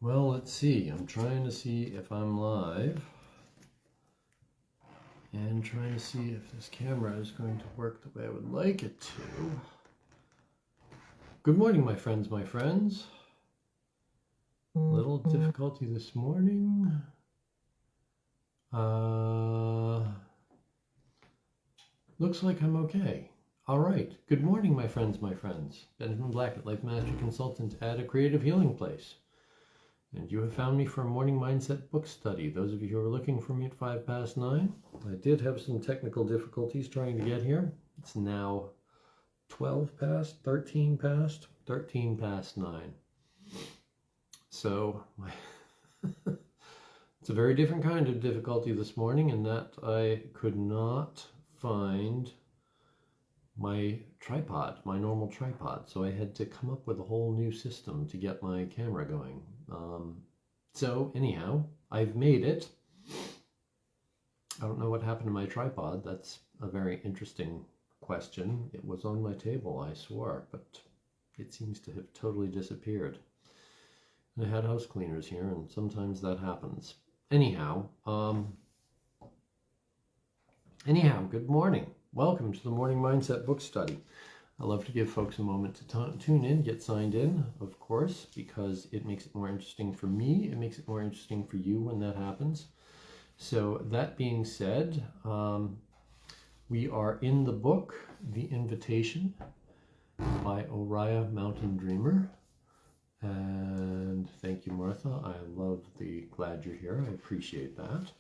Well, let's see. I'm trying to see if I'm live and trying to see if this camera is going to work the way I would like it to. Good morning, my friends, my friends. A little difficulty this morning. Looks like I'm okay. All right. Good morning, my friends, my friends. Benjamin Blackett, Life Mastery Consultant at A Creative Healing Place. And you have found me for a morning mindset book study. Those of you who are looking for me at 9:05, I did have some technical difficulties trying to get here. It's now 13 past 9. So it's a very different kind of difficulty this morning in that I could not find my tripod, my normal tripod. So I had to come up with a whole new system to get my camera going. So anyhow, I've made it. I don't know what happened to my tripod. That's a very interesting question. It was on my table, I swore, but it seems to have totally disappeared. And I had house cleaners here, and sometimes that happens. Anyhow, good morning. Welcome to the Morning Mindset Book Study. I love to give folks a moment to tune in, get signed in, of course, because it makes it more interesting for me. It makes it more interesting for you when that happens. So that being said, we are in the book, The Invitation by Oriah, Mountain Dreamer. And thank you, Martha. I love the glad you're here. I appreciate that.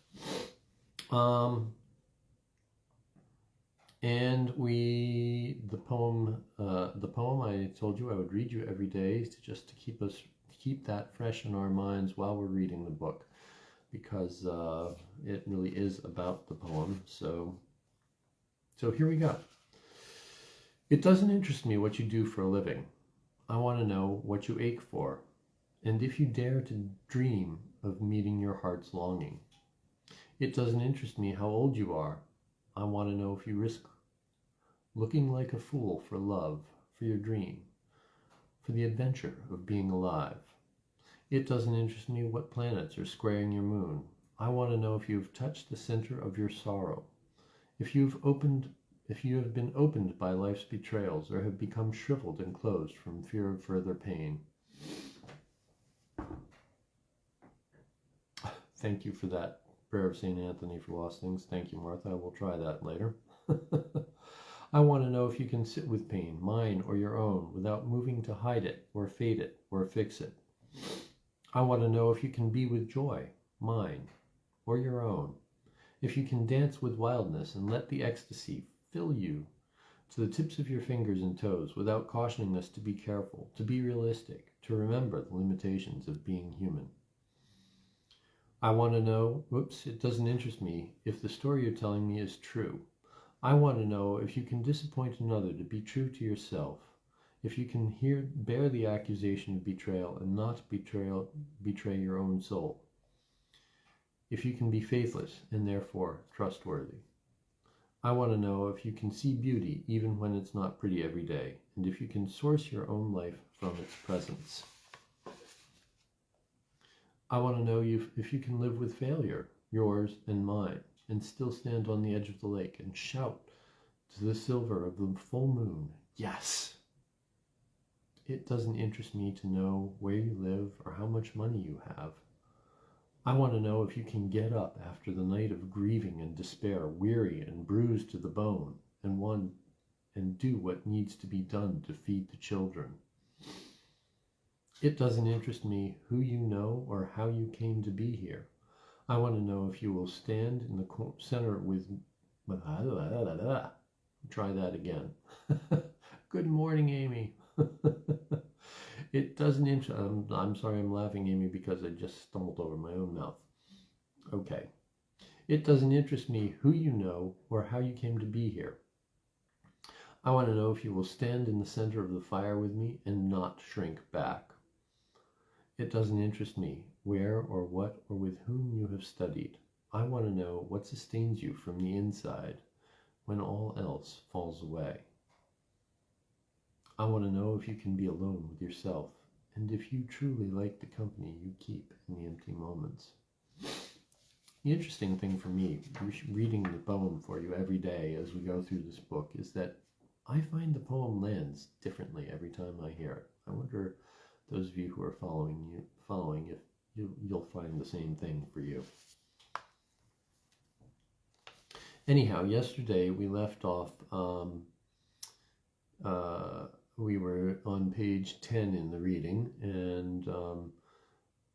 And the poem I told you I would read you every day to keep that fresh in our minds while we're reading the book, because it really is about the poem. So here we go. It doesn't interest me what you do for a living. I want to know what you ache for, and if you dare to dream of meeting your heart's longing. It doesn't interest me how old you are. I want to know if you risk looking like a fool for love, for your dream, for the adventure of being alive. It doesn't interest me what planets are squaring your moon. I want to know if you've touched the center of your sorrow, if you have been opened by life's betrayals, or have become shriveled and closed from fear of further pain. Thank you for that prayer of St. Anthony for lost things. Thank you, Martha. I will try that later. I want to know if you can sit with pain, mine or your own, without moving to hide it, or fade it, or fix it. I want to know if you can be with joy, mine or your own. If you can dance with wildness and let the ecstasy fill you to the tips of your fingers and toes, without cautioning us to be careful, to be realistic, to remember the limitations of being human. I want to know, it doesn't interest me if the story you're telling me is true. I want to know if you can disappoint another to be true to yourself, if you can bear the accusation of betrayal and not betray your own soul, if you can be faithless and therefore trustworthy. I want to know if you can see beauty even when it's not pretty every day, and if you can source your own life from its presence. I want to know if you can live with failure, yours and mine, and still stand on the edge of the lake and shout to the silver of the full moon, yes. It doesn't interest me to know where you live or how much money you have. I want to know if you can get up after the night of grieving and despair, weary and bruised to the bone, and do what needs to be done to feed the children. It doesn't interest me who you know or how you came to be here. I want to know if you will stand in the center with... Try that again. Good morning, Amy. It doesn't interest... I'm sorry I'm laughing, Amy, because I just stumbled over my own mouth. Okay. It doesn't interest me who you know or how you came to be here. I want to know if you will stand in the center of the fire with me and not shrink back. It doesn't interest me where or what or with whom you have studied. I want to know what sustains you from the inside when all else falls away. I want to know if you can be alone with yourself and if you truly like the company you keep in the empty moments. The interesting thing for me, reading the poem for you every day as we go through this book, is that I find the poem lands differently every time I hear it. I wonder, those of you who are following, if you'll find the same thing for you. Anyhow, yesterday we left off, we were on page 10 in the reading,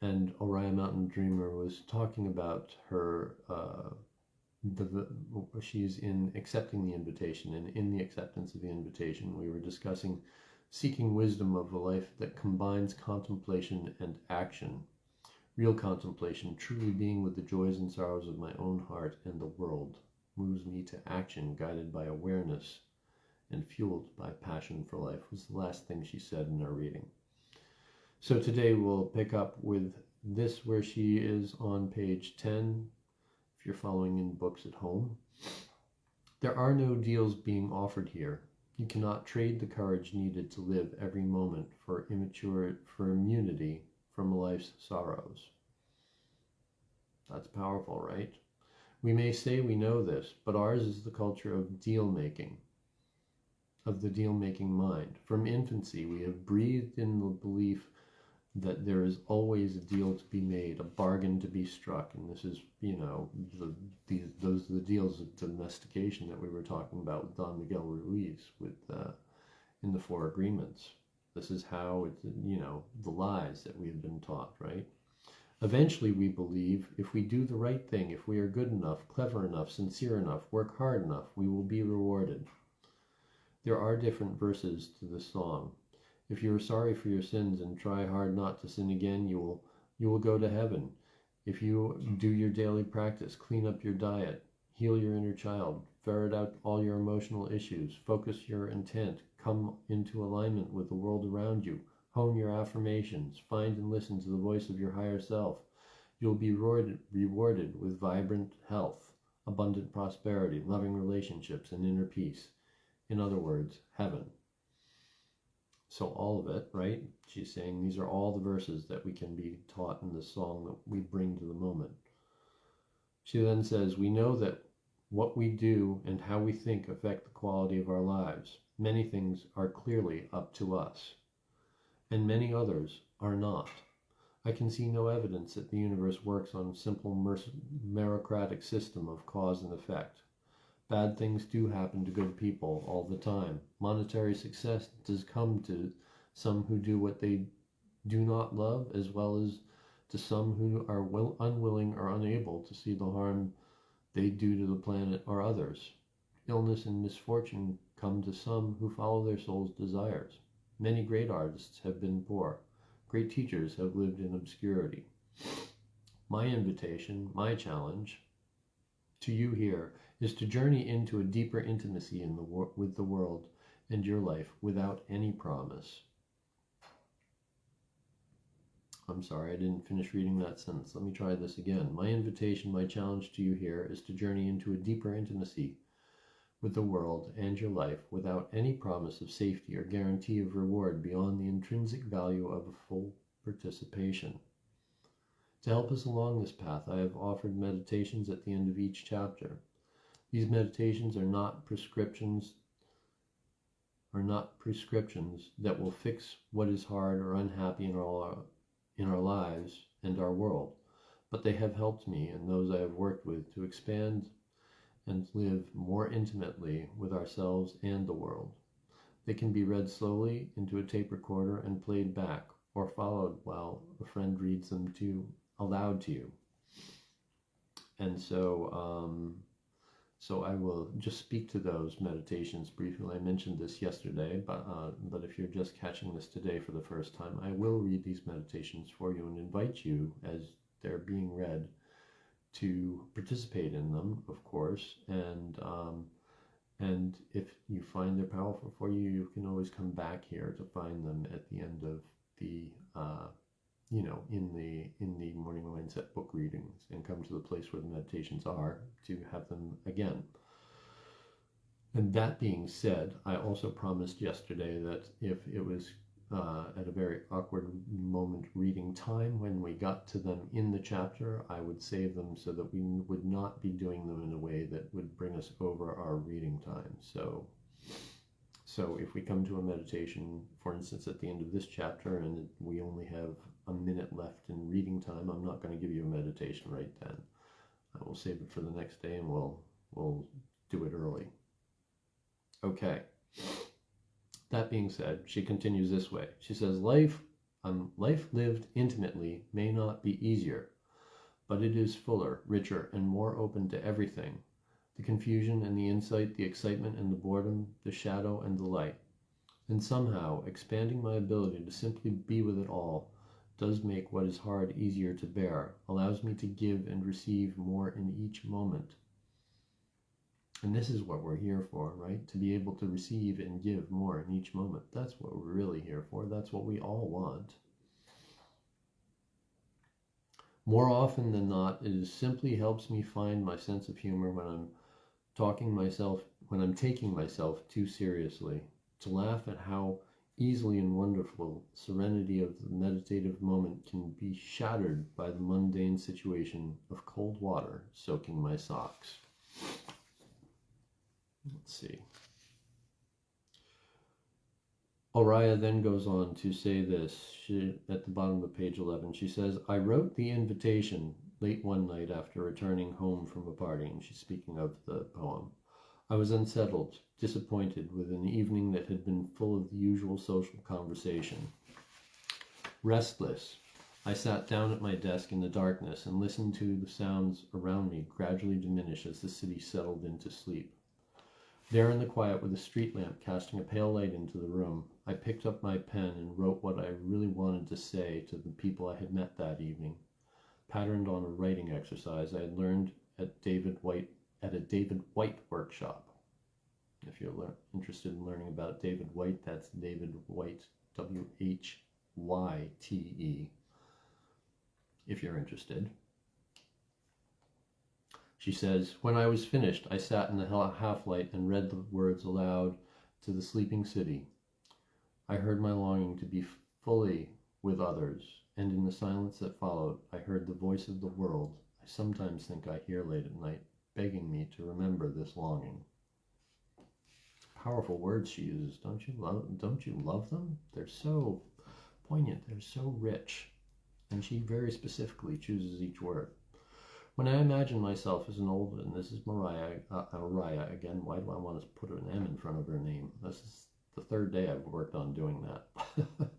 and Oriah Mountain Dreamer was talking about her, she's in accepting the invitation, and in the acceptance of the invitation we were discussing seeking wisdom of a life that combines contemplation and action. Real contemplation, truly being with the joys and sorrows of my own heart and the world, moves me to action guided by awareness and fueled by passion for life, was the last thing she said in our reading. So today we'll pick up with this, where she is on page 10, if you're following in books at home. There are no deals being offered here. You cannot trade the courage needed to live every moment for immunity from life's sorrows. That's powerful, right? We may say we know this, but ours is the culture of deal-making, of the deal-making mind. From infancy, we have breathed in the belief that there is always a deal to be made, a bargain to be struck, and this is, those are the deals of domestication that we were talking about with Don Miguel Ruiz in the Four Agreements. This is how it's, the lies that we have been taught, right? Eventually, we believe if we do the right thing, if we are good enough, clever enough, sincere enough, work hard enough, we will be rewarded. There are different verses to this song. If you are sorry for your sins and try hard not to sin again, you will go to heaven. If you do your daily practice, clean up your diet, heal your inner child, ferret out all your emotional issues, focus your intent, come into alignment with the world around you, hone your affirmations, find and listen to the voice of your higher self, you'll be rewarded with vibrant health, abundant prosperity, loving relationships, and inner peace. In other words, heaven. So all of it, right? She's saying these are all the verses that we can be taught in this song that we bring to the moment. She then says, we know that what we do and how we think affect the quality of our lives. Many things are clearly up to us, and many others are not. I can see no evidence that the universe works on a simple meritocratic system of cause and effect. Bad things do happen to good people all the time. Monetary success does come to some who do what they do not love, as well as to some who are unwilling or unable to see the harm they do to the planet or others. Illness and misfortune come to some who follow their soul's desires. Many great artists have been poor. Great teachers have lived in obscurity. My invitation, my challenge to you here is to journey into a deeper intimacy with the world and your life without any promise. I'm sorry, I didn't finish reading that sentence. Let me try this again. My invitation, my challenge to you here is to journey into a deeper intimacy with the world and your life without any promise of safety or guarantee of reward beyond the intrinsic value of a full participation. To help us along this path, I have offered meditations at the end of each chapter. These meditations are not prescriptions that will fix what is hard or unhappy in our lives and our world, but they have helped me and those I have worked with to expand and live more intimately with ourselves and the world. They can be read slowly into a tape recorder and played back, or followed while a friend reads them aloud to you. And so I will just speak to those meditations briefly. I mentioned this yesterday, but if you're just catching this today for the first time, I will read these meditations for you and invite you, as they're being read, to participate in them, of course. And if you find they're powerful for you, you can always come back here to find them at the end of the in the Morning Mindset book readings, and come to the place where the meditations are to have them again. And that being said, I also promised yesterday that if it was at a very awkward moment reading time. When we got to them in the chapter, I would save them so that we would not be doing them in a way that would bring us over our reading time. So if we come to a meditation, for instance, at the end of this chapter, and we only have a minute left in reading time, I'm not going to give you a meditation right then. I will save it for the next day, and we'll do it early. Okay. That being said, she continues this way. She says, life lived intimately may not be easier, but it is fuller, richer, and more open to everything. The confusion and the insight, the excitement and the boredom, the shadow and the light. And somehow, expanding my ability to simply be with it all does make what is hard easier to bear, allows me to give and receive more in each moment. And this is what we're here for, right? To be able to receive and give more in each moment. That's what we're really here for. That's what we all want. More often than not, it simply helps me find my sense of humor when I'm taking myself too seriously. To laugh at how easily and wonderful serenity of the meditative moment can be shattered by the mundane situation of cold water soaking my socks. Let's see. Oriah then goes on to say this. At the bottom of page 11, she says, I wrote the invitation late one night after returning home from a party, and she's speaking of the poem. I was unsettled, disappointed with an evening that had been full of the usual social conversation. Restless, I sat down at my desk in the darkness and listened to the sounds around me gradually diminish as the city settled into sleep. There in the quiet, with a street lamp casting a pale light into the room, I picked up my pen and wrote what I really wanted to say to the people I had met that evening, patterned on a writing exercise I had learned at a David White workshop. If you're interested in learning about David White, that's David White, Whyte, if you're interested. She says, when I was finished, I sat in the half-light and read the words aloud to the sleeping city. I heard my longing to be fully with others, and in the silence that followed, I heard the voice of the world I sometimes think I hear late at night, begging me to remember this longing. Powerful words she uses. Don't you love them? They're so poignant, they're so rich, and she very specifically chooses each word. When I imagine myself as an old, and this is Oriah again, why do I want to put an M in front of her name? This is the third day I've worked on doing that.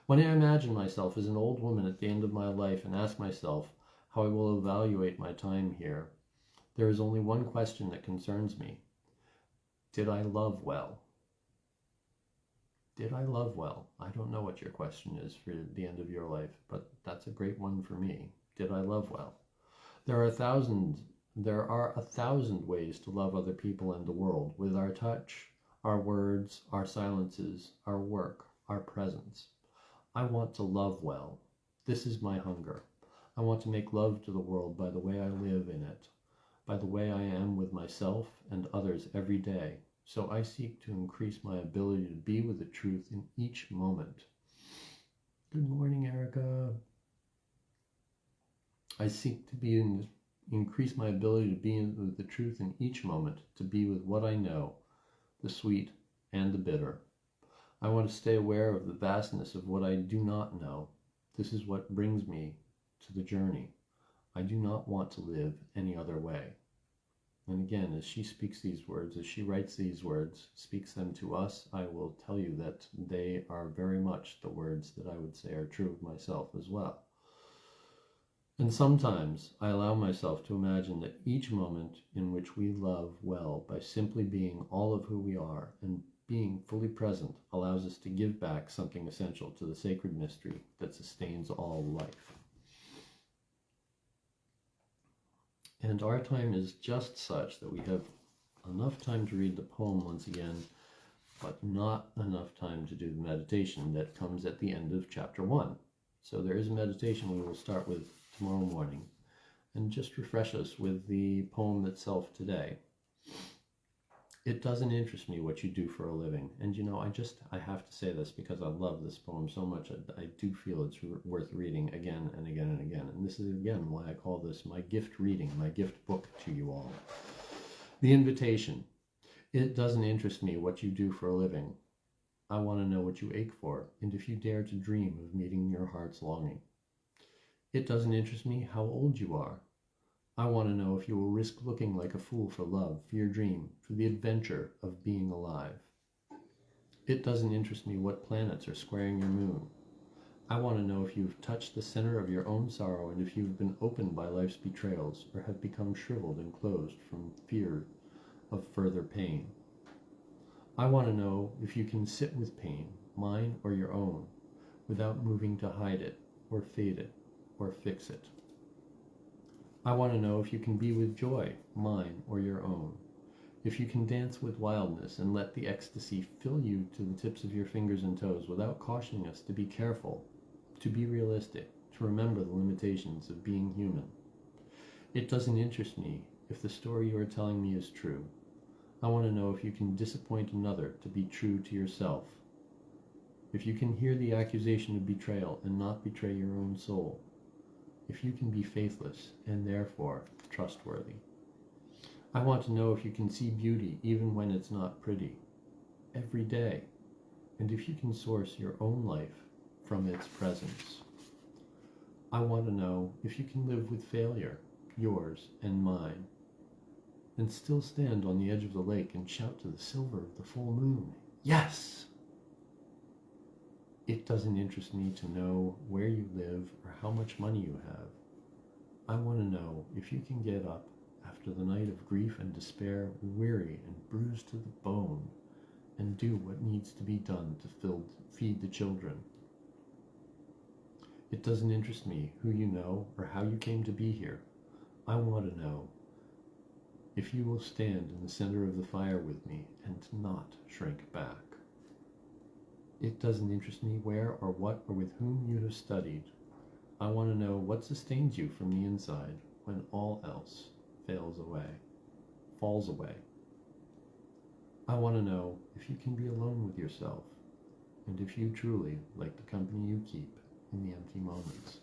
When I imagine myself as an old woman at the end of my life and ask myself how I will evaluate my time here, there is only one question that concerns me. Did I love well? Did I love well? I don't know what your question is for the end of your life, but that's a great one for me. Did I love well? There are a thousand ways to love other people and the world, with our touch, our words, our silences, our work, our presence. I want to love well. This is my hunger. I want to make love to the world by the way I live in it, by the way I am with myself and others every day. So I seek to increase my ability to be with the truth in each moment. Good morning, Erica. I seek to increase my ability to be with the truth in each moment, to be with what I know, the sweet and the bitter. I want to stay aware of the vastness of what I do not know. This is what brings me to the journey. I do not want to live any other way. And again, as she speaks these words, as she writes these words, speaks them to us, I will tell you that they are very much the words that I would say are true of myself as well. And sometimes I allow myself to imagine that each moment in which we love well by simply being all of who we are and being fully present allows us to give back something essential to the sacred mystery that sustains all life. And our time is just such that we have enough time to read the poem once again, but not enough time to do the meditation that comes at the end of chapter 1. So there is a meditation we will start with tomorrow morning, and just refresh us with the poem itself today. It doesn't interest me what you do for a living. And you know, I have to say this because I love this poem so much. I do feel it's worth reading again and again and again. And this is again why I call this my gift reading, my gift book to you all. The invitation. It doesn't interest me what you do for a living. I want to know what you ache for, and if you dare to dream of meeting your heart's longing. It doesn't interest me how old you are. I want to know if you will risk looking like a fool for love, for your dream, for the adventure of being alive. It doesn't interest me what planets are squaring your moon. I want to know if you've touched the center of your own sorrow and if you've been opened by life's betrayals or have become shriveled and closed from fear of further pain. I want to know if you can sit with pain, mine or your own, without moving to hide it or fade it or fix it. I want to know if you can be with joy, mine or your own, if you can dance with wildness and let the ecstasy fill you to the tips of your fingers and toes without cautioning us to be careful, to be realistic, to remember the limitations of being human. It doesn't interest me if the story you are telling me is true. I want to know if you can disappoint another to be true to yourself, if you can hear the accusation of betrayal and not betray your own soul, if you can be faithless and therefore trustworthy. I want to know if you can see beauty even when it's not pretty, every day, and if you can source your own life from its presence. I want to know if you can live with failure, yours and mine, and still stand on the edge of the lake and shout to the silver of the full moon, yes! It doesn't interest me to know where you live or how much money you have. I want to know if you can get up after the night of grief and despair, weary and bruised to the bone, and do what needs to be done to feed the children. It doesn't interest me who you know or how you came to be here. I want to know if you will stand in the center of the fire with me and not shrink back. It doesn't interest me where or what or with whom you have studied. I want to know what sustains you from the inside when all else falls away. I want to know if you can be alone with yourself and if you truly like the company you keep in the empty moments.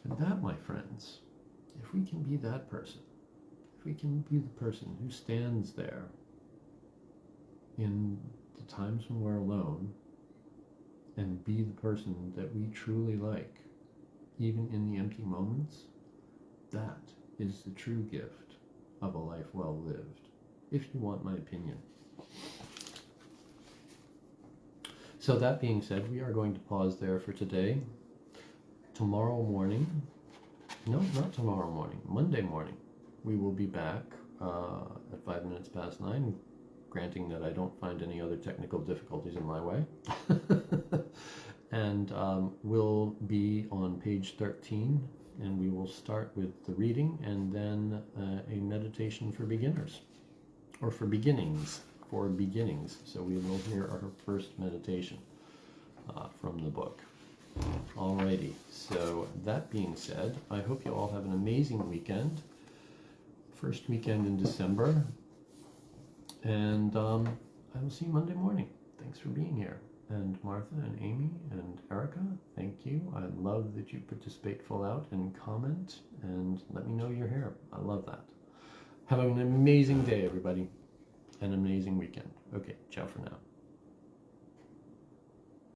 And that, my friends, if we can be that person, if we can be the person who stands there in the times when we're alone and be the person that we truly like, even in the empty moments, that is the true gift of a life well lived, if you want my opinion. So that being said, we are going to pause there for today. Tomorrow morning, no, not tomorrow morning, Monday morning, we will be back at 5 minutes past 9, granting that I don't find any other technical difficulties in my way. And we'll be on page 13, and we will start with the reading and then a meditation for beginners, or for beginnings. So we will hear our first meditation from the book. Alrighty, so that being said, I hope you all have an amazing weekend. First weekend in December. And I will see you Monday morning. Thanks for being here. And Martha and Amy and Erica, thank you. I love that you participate full out and comment and let me know you're here. I love that. Have an amazing day, everybody. An amazing weekend. Okay, ciao for now.